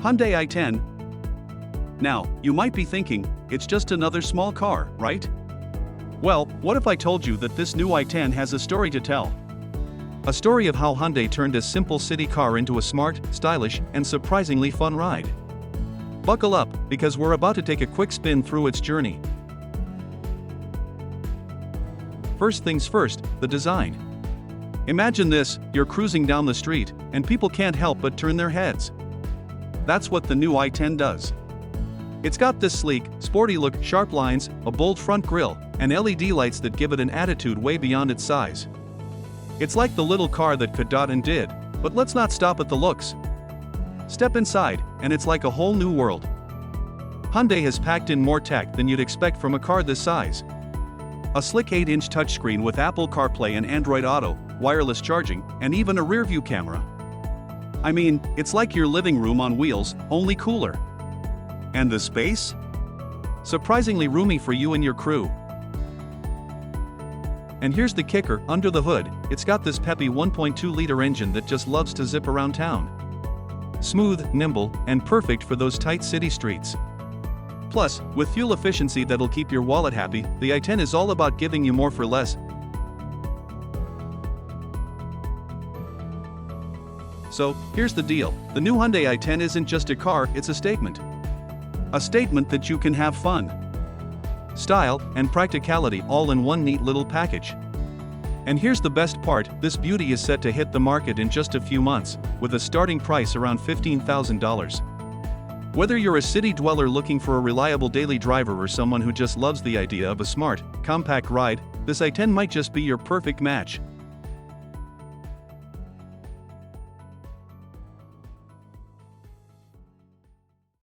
Hyundai i10. Now, you might be thinking, it's just another small car, right? Well, what if I told you that this new i10 has a story to tell? A story of how Hyundai turned a simple city car into a smart, stylish, and surprisingly fun ride. Buckle up, because we're about to take a quick spin through its journey. First things first, the design. Imagine this, you're cruising down the street, and people can't help but turn their heads. That's what the new i10 does. It's got this sleek, sporty look, sharp lines, a bold front grille, and LED lights that give it an attitude way beyond its size. It's like the little car that could and did, but let's not stop at the looks. Step inside, and it's like a whole new world. Hyundai has packed in more tech than you'd expect from a car this size. A slick 8-inch touchscreen with Apple CarPlay and Android Auto, wireless charging, and even a rear-view camera. I mean, it's like your living room on wheels, only cooler. And the space? Surprisingly roomy for you and your crew. And here's the kicker, under the hood, it's got this peppy 1.2-liter engine that just loves to zip around town. Smooth, nimble, and perfect for those tight city streets. Plus, with fuel efficiency that'll keep your wallet happy, the i10 is all about giving you more for less. So, here's the deal, the new Hyundai i10 isn't just a car, it's a statement. A statement that you can have fun, style, and practicality all in one neat little package. And here's the best part, this beauty is set to hit the market in just a few months, with a starting price around $15,000. Whether you're a city dweller looking for a reliable daily driver or someone who just loves the idea of a smart, compact ride, this i10 might just be your perfect match.